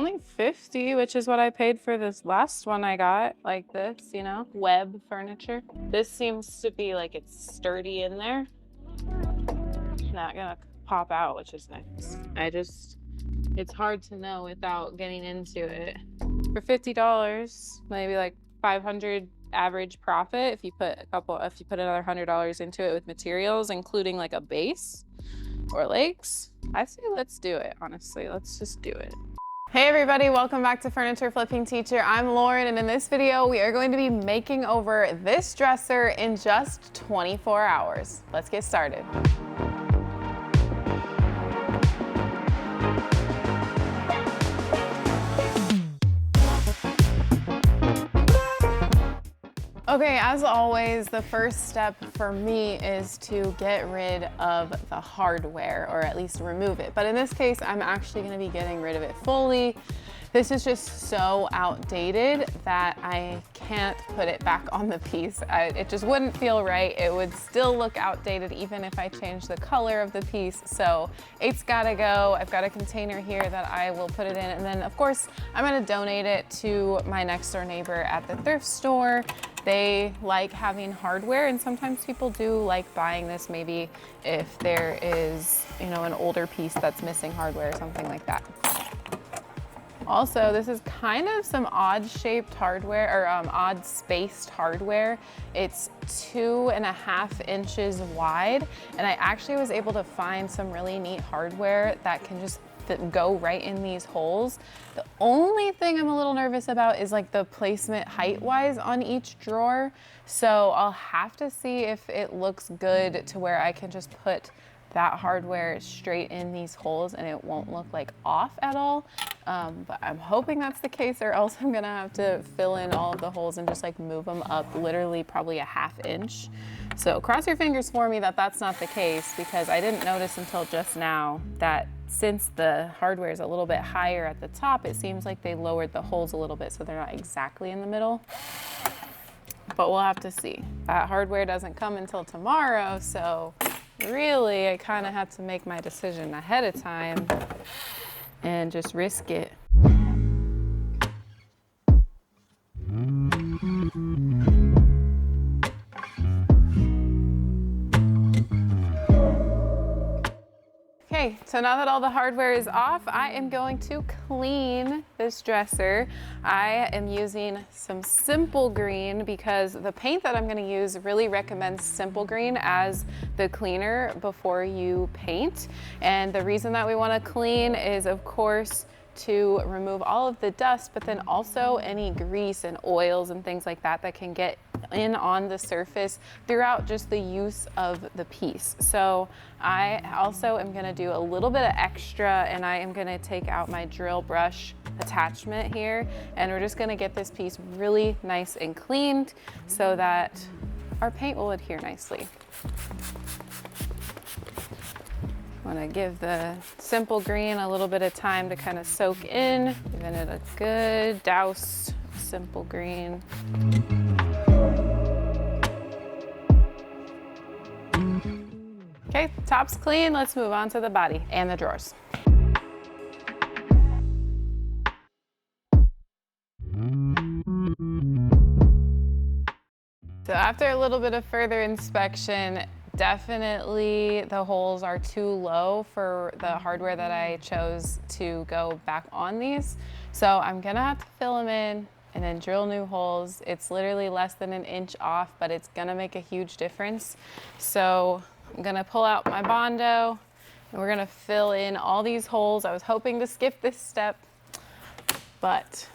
only 50, which is what I paid for this last one I got, like this, you know, web furniture. This seems to be like it's sturdy in there. Not gonna pop out, which is nice. It's hard to know without getting into it. For $50, maybe like 500 average profit if you put another $100 into it with materials, including like a base or legs. I say let's do it, honestly. Let's just do it. Hey everybody, welcome back to Furniture Flipping Teacher. I'm Lauren, and in this video, we are going to be making over this dresser in just 24 hours. Let's get started. Okay, as always, the first step for me is to get rid of the hardware, or at least remove it. But in this case, I'm actually going to be getting rid of it fully. This is just so outdated that I can't put it back on the piece. It just wouldn't feel right. It would still look outdated even if I changed the color of the piece. So it's gotta go. I've got a container here that I will put it in. And then of course, I'm gonna donate it to my next door neighbor at the thrift store. They like having hardware, and sometimes people do like buying this maybe if there is, you know, an older piece that's missing hardware or something like that. Also, this is kind of some odd shaped hardware, or odd spaced hardware. It's 2.5 inches wide, and I actually was able to find some really neat hardware that can just go right in these holes. The only thing I'm a little nervous about is like the placement height-wise on each drawer. So I'll have to see if it looks good to where I can just put that hardware straight in these holes and it won't look like off at all. But I'm hoping that's the case, or else I'm gonna have to fill in all of the holes and just like move them up literally probably 1/2 inch. So cross your fingers for me that that's not the case, because I didn't notice until just now that since the hardware is a little bit higher at the top, it seems like they lowered the holes a little bit so they're not exactly in the middle. But we'll have to see. That hardware doesn't come until tomorrow, so really, I kind of had to make my decision ahead of time and just risk it. Okay, so now that all the hardware is off, I am going to clean this dresser. I am using some Simple Green because the paint that I'm going to use really recommends Simple Green as the cleaner before you paint. And the reason that we want to clean is, of course, to remove all of the dust, but then also any grease and oils and things like that that can get in on the surface throughout just the use of the piece. So I also am going to do a little bit of extra, and I am going to take out my drill brush attachment here, and we're just going to get this piece really nice and cleaned so that our paint will adhere nicely. I'm gonna give the Simple Green a little bit of time to kind of soak in, giving it a good douse of Simple Green. Okay, top's clean. Let's move on to the body and the drawers. So after a little bit of further inspection, definitely the holes are too low for the hardware that I chose to go back on these. So I'm gonna have to fill them in and then drill new holes. It's literally less than 1 inch off, but it's gonna make a huge difference. So I'm gonna pull out my Bondo and we're gonna fill in all these holes. I was hoping to skip this step, but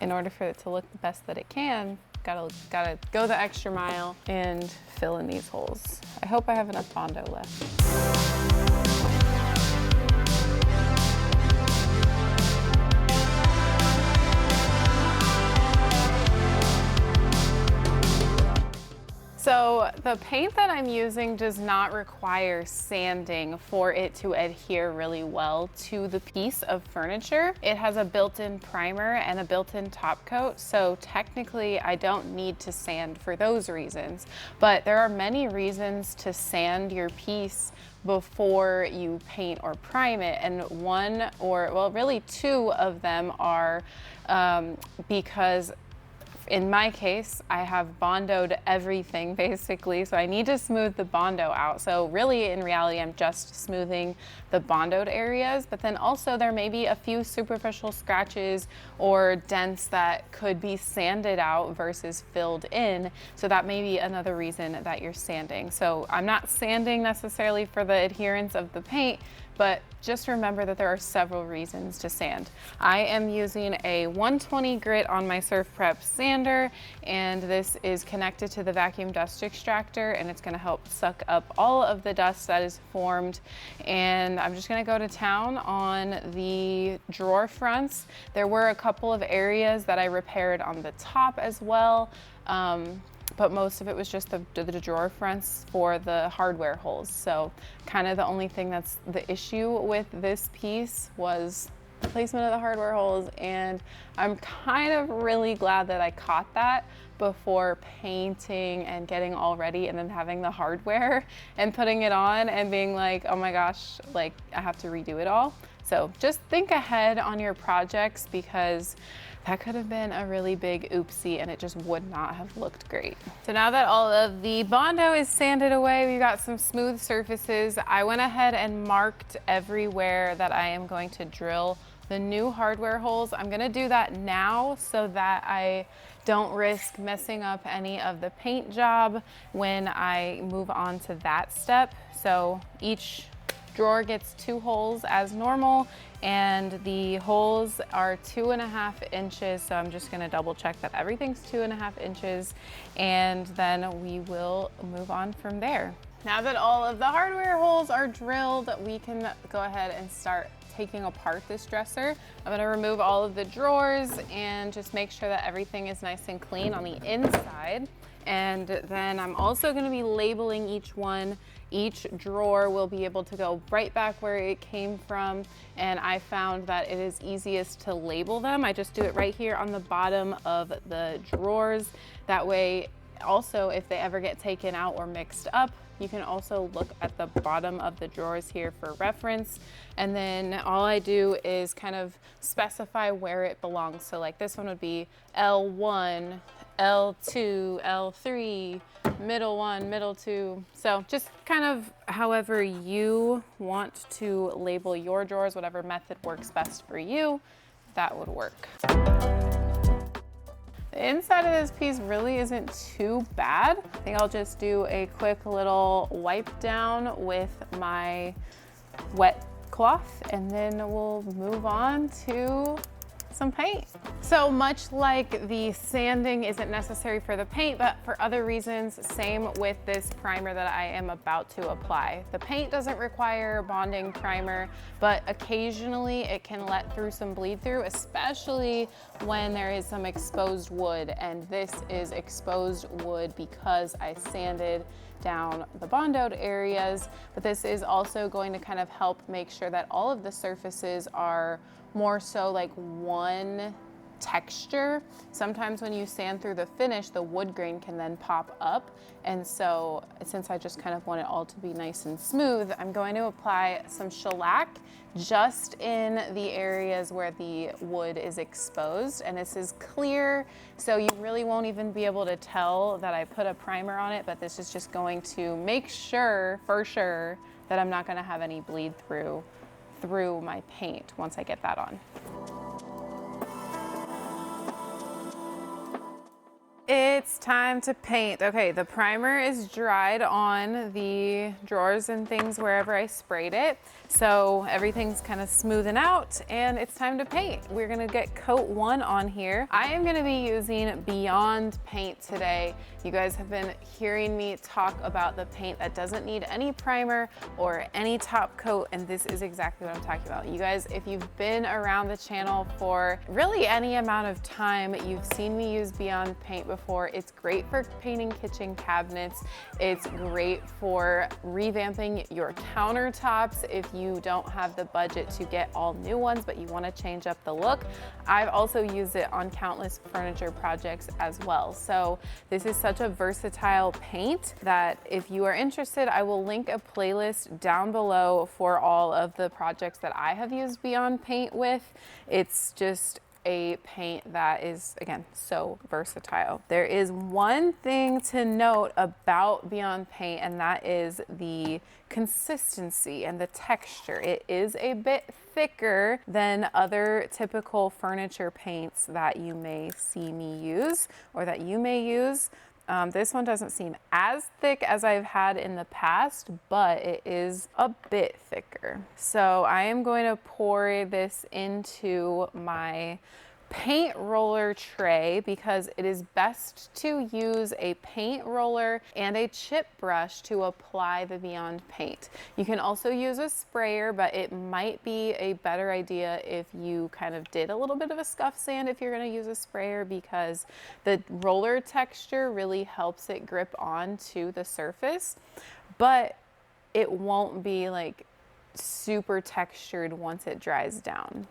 in order for it to look the best that it can, gotta go the extra mile and fill in these holes. I hope I have enough Bondo left. So So the paint that I'm using does not require sanding for it to adhere really well to the piece of furniture. It has a built-in primer and a built-in top coat, so technically I don't need to sand for those reasons. But there are many reasons to sand your piece before you paint or prime it, and one, or well, really two of them are because in my case, I have bondoed everything basically, so I need to smooth the bondo out. So really, in reality, I'm just smoothing the bondoed areas, but then also there may be a few superficial scratches or dents that could be sanded out versus filled in. So that may be another reason that you're sanding. So I'm not sanding necessarily for the adherence of the paint, but just remember that there are several reasons to sand. I am using a 120 grit on my Surf Prep sander, and this is connected to the vacuum dust extractor, and it's gonna help suck up all of the dust that is formed. And I'm just gonna go to town on the drawer fronts. There were a couple of areas that I repaired on the top as well. But most of it was just the drawer fronts for the hardware holes. So kind of the only thing that's the issue with this piece was the placement of the hardware holes, and I'm kind of really glad that I caught that before painting and getting all ready and then having the hardware and putting it on and being like, oh my gosh, like I have to redo it all. So just think ahead on your projects, because that could have been a really big oopsie and it just would not have looked great. So now that all of the Bondo is sanded away, we've got some smooth surfaces. I went ahead and marked everywhere that I am going to drill the new hardware holes. I'm gonna do that now so that I don't risk messing up any of the paint job when I move on to that step. So each drawer gets 2 holes as normal, and the holes are 2.5 inches. So I'm just gonna double check that everything's 2.5 inches, and then we will move on from there. Now that all of the hardware holes are drilled, we can go ahead and start taking apart this dresser. I'm gonna remove all of the drawers and just make sure that everything is nice and clean on the inside. And then I'm also gonna be labeling each one. Each drawer will be able to go right back where it came from, and I found that it is easiest to label them. I just do it right here on the bottom of the drawers. That way, also, if they ever get taken out or mixed up, you can also look at the bottom of the drawers here for reference. And then all I do is kind of specify where it belongs. So like this one would be L1, L2, L3, middle 1, middle 2. So just kind of however you want to label your drawers, whatever method works best for you, that would work. The inside of this piece really isn't too bad. I think I'll just do a quick little wipe down with my wet cloth, and then we'll move on to some paint. So much like the sanding isn't necessary for the paint, but for other reasons, same with this primer that I am about to apply. The paint doesn't require bonding primer, but occasionally it can let through some bleed through, especially when there is some exposed wood. And this is exposed wood because I sanded down the bondoed areas, but this is also going to kind of help make sure that all of the surfaces are more so like one texture. Sometimes when you sand through the finish, the wood grain can then pop up. And so since I just kind of want it all to be nice and smooth, I'm going to apply some shellac just in the areas where the wood is exposed. And this is clear, so you really won't even be able to tell that I put a primer on it, but this is just going to make sure, for sure, that I'm not gonna have any bleed through my paint once I get that on. It's time to paint. Okay, the primer is dried on the drawers and things wherever I sprayed it. So everything's kind of smoothing out and it's time to paint. We're gonna get coat 1 on here. I am gonna be using Beyond paint today. You guys have been hearing me talk about the paint that doesn't need any primer or any top coat, and this is exactly what I'm talking about. You guys, if you've been around the channel for really any amount of time, you've seen me use Beyond paint before. before. It's great for painting kitchen cabinets. It's great for revamping your countertops if you don't have the budget to get all new ones, but you want to change up the look. I've also used it on countless furniture projects as well. So this is such a versatile paint that if you are interested, I will link a playlist down below for all of the projects that I have used Beyond Paint with. It's just a paint that is, again, so versatile. There is one thing to note about Beyond Paint, and that is the consistency and the texture. It is a bit thicker than other typical furniture paints that you may see me use or that you may use. This one doesn't seem as thick as I've had in the past, but it is a bit thicker. So I am going to pour this into my paint roller tray because it is best to use a paint roller and a chip brush to apply the Beyond Paint. You can also use a sprayer, but it might be a better idea if you kind of did a little bit of a scuff sand if you're going to use a sprayer, because the roller texture really helps it grip onto the surface, but it won't be like super textured once it dries down.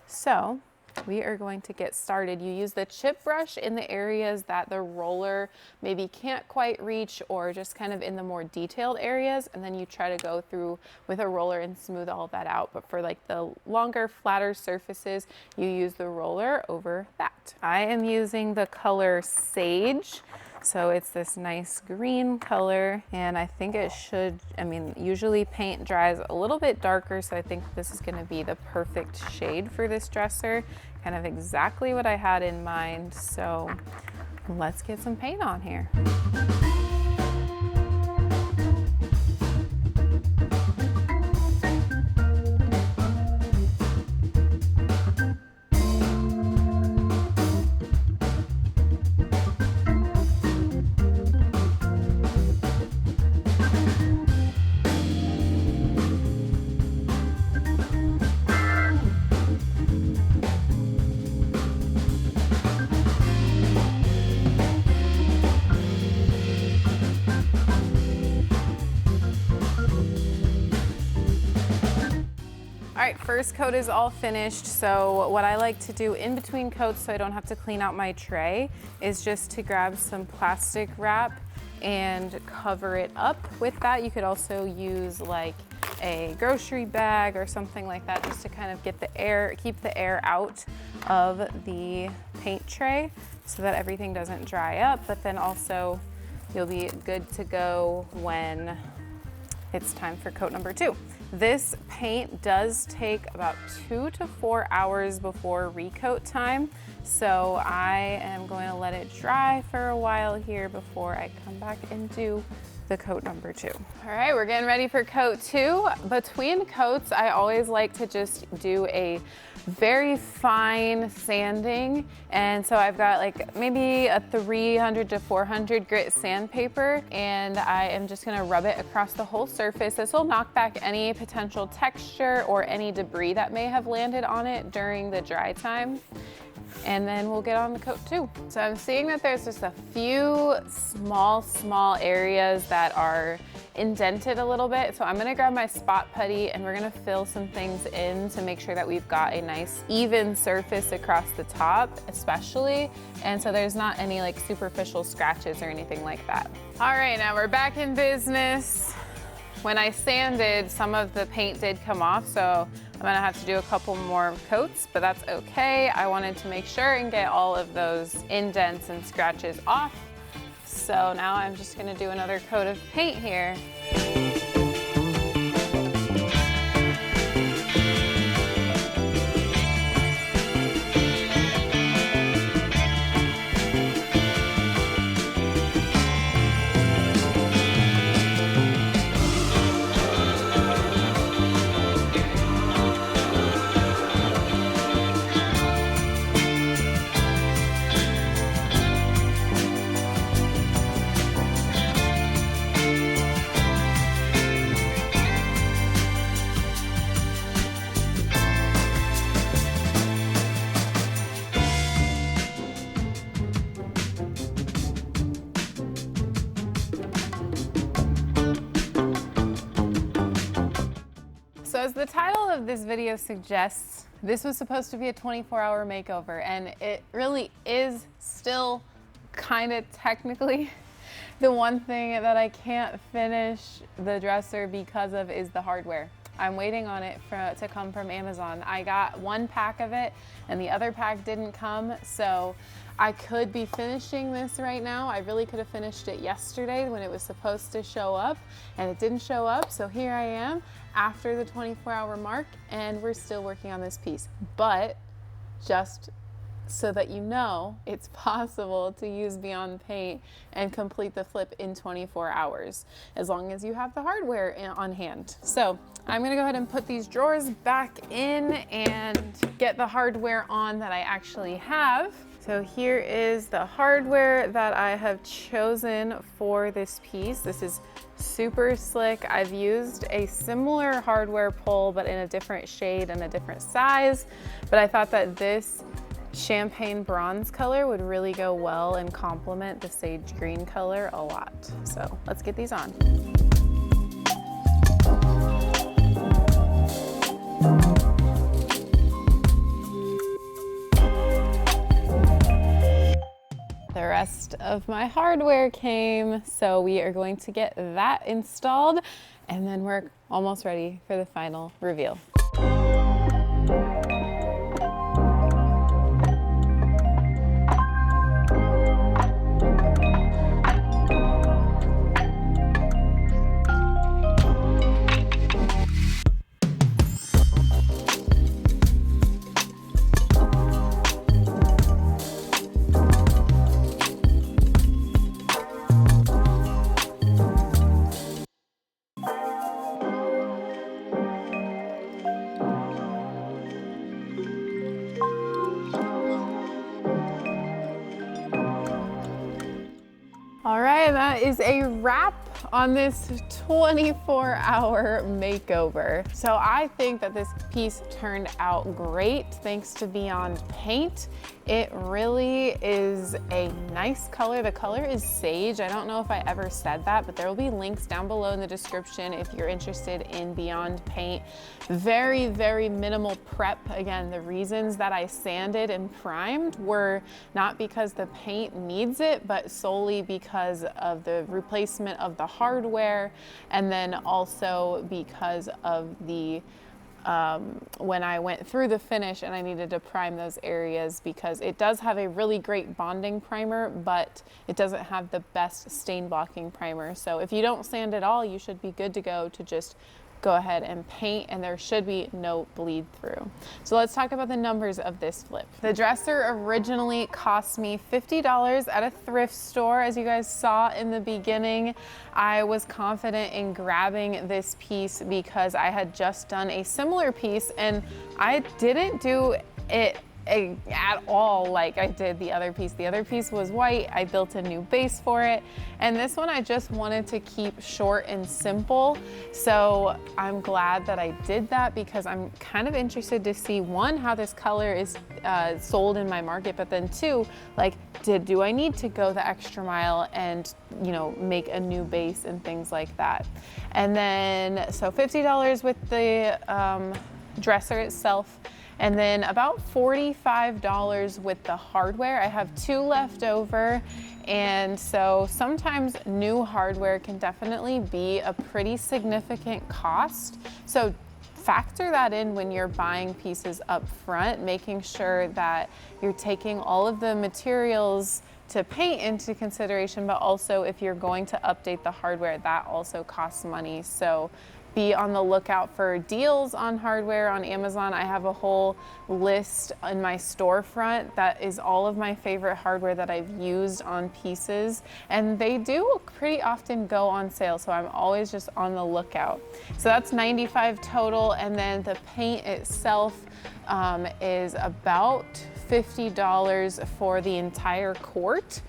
So we are going to get started. You use the chip brush in the areas that the roller maybe can't quite reach, or just kind of in the more detailed areas, and then you try to go through with a roller and smooth all that out. But for like the longer, flatter surfaces, you use the roller over that. I am using the color Sage. So it's this nice green color, and I think it should, I mean, usually paint dries a little bit darker, so I think this is gonna be the perfect shade for this dresser, kind of exactly what I had in mind. So let's get some paint on here. All right, first coat is all finished. So what I like to do in between coats, so I don't have to clean out my tray, is just to grab some plastic wrap and cover it up with that. You could also use like a grocery bag or something like that, just to kind of get the air, keep the air out of the paint tray so that everything doesn't dry up, but then also you'll be good to go when it's time for coat number 2. This paint does take about 2 to 4 hours before recoat time, so I am going to let it dry for a while here before I come back and do the coat number 2. All right, we're getting ready for coat 2. Between coats, I always like to just do a very fine sanding, and so I've got like maybe a 300 to 400 grit sandpaper, and I am just gonna rub it across the whole surface. This will knock back any potential texture or any debris that may have landed on it during the dry time. And then we'll get on to coat 2. So I'm seeing that there's just a few small areas that are indented a little bit. So I'm gonna grab my spot putty and we're gonna fill some things in to make sure that we've got a nice even surface across the top, especially. And so there's not any like superficial scratches or anything like that. All right, now we're back in business. When I sanded, some of the paint did come off, so I'm gonna have to do a couple more coats, but that's okay. I wanted to make sure and get all of those indents and scratches off. So now I'm just gonna do another coat of paint here. as the title of this video suggests, this was supposed to be a 24-hour makeover, and it really is still kind of technically. The one thing that I can't finish the dresser because of is the hardware. I'm waiting on it to come from Amazon. I got one pack of it and the other pack didn't come, so I could be finishing this right now. I really could have finished it yesterday when it was supposed to show up, and it didn't show up, so here I am after the 24-hour mark and we're still working on this piece. But just so that you know, it's possible to use Beyond Paint and complete the flip in 24 hours, as long as you have the hardware on hand. So I'm gonna go ahead and put these drawers back in and get the hardware on that I actually have. So here is the hardware that I have chosen for this piece. This is super slick. I've used a similar hardware pole, but in a different shade and a different size. But I thought that this champagne bronze color would really go well and complement the sage green color a lot. So let's get these on. The rest of my hardware came, so we are going to get that installed, and then we're almost ready for the final reveal. All right, that is a wrap on this 24-hour makeover. So I think that this piece turned out great thanks to Beyond Paint. It really is a nice color. The color is sage. I don't know if I ever said that, but there will be links down below in the description if you're interested in Beyond Paint. Very, very minimal prep. Again, the reasons that I sanded and primed were not because the paint needs it, but solely because of the replacement of the hardware, and then also because of the when I went through the finish and I needed to prime those areas, because it does have a really great bonding primer, but it doesn't have the best stain blocking primer. So if you don't sand at all, you should be good to go to just go ahead and paint, and there should be no bleed through. So let's talk about the numbers of this flip. The dresser originally cost me $50 at a thrift store. As you guys saw in the beginning, I was confident in grabbing this piece because I had just done a similar piece and I didn't do it at all like I did the other piece. The other piece was white. I built a new base for it, and this one I just wanted to keep short and simple. So I'm glad that I did that, because I'm kind of interested to see, one, how this color is sold in my market, but then two, like, do I need to go the extra mile and, you know, make a new base and things like that. And then so $50 with the dresser itself, and then about $45 with the hardware. I have two left over, and so sometimes new hardware can definitely be a pretty significant cost. So factor that in when you're buying pieces up front, making sure that you're taking all of the materials to paint into consideration, but also if you're going to update the hardware, that also costs money. So be on the lookout for deals on hardware on Amazon. I have a whole list in my storefront that is all of my favorite hardware that I've used on pieces, and they do pretty often go on sale, so I'm always just on the lookout. So that's $95 total, and then the paint itself is about $50 for the entire quart.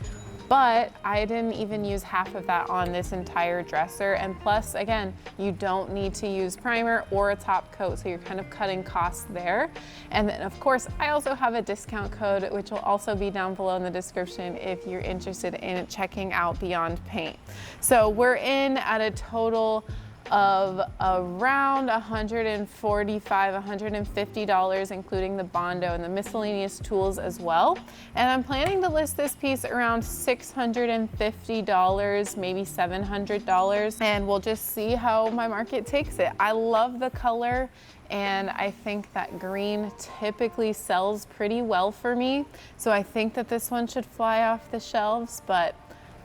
But I didn't even use half of that on this entire dresser. And plus, again, you don't need to use primer or a top coat, so you're kind of cutting costs there. And then of course, I also have a discount code, which will also be down below in the description if you're interested in checking out Beyond Paint. So we're in at a total of around $145, $150, including the Bondo and the miscellaneous tools as well. And I'm planning to list this piece around $650, maybe $700, and we'll just see how my market takes it. I love the color, and I think that green typically sells pretty well for me. So I think that this one should fly off the shelves, but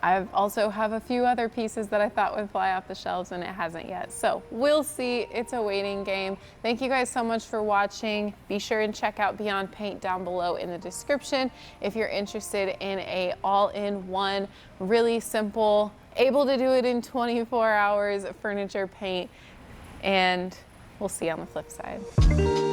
I also have a few other pieces that I thought would fly off the shelves and it hasn't yet. So we'll see, it's a waiting game. Thank you guys so much for watching. Be sure and check out Beyond Paint down below in the description if you're interested in a all-in-one, really simple, able to do it in 24 hours furniture paint. And we'll see you on the flip side.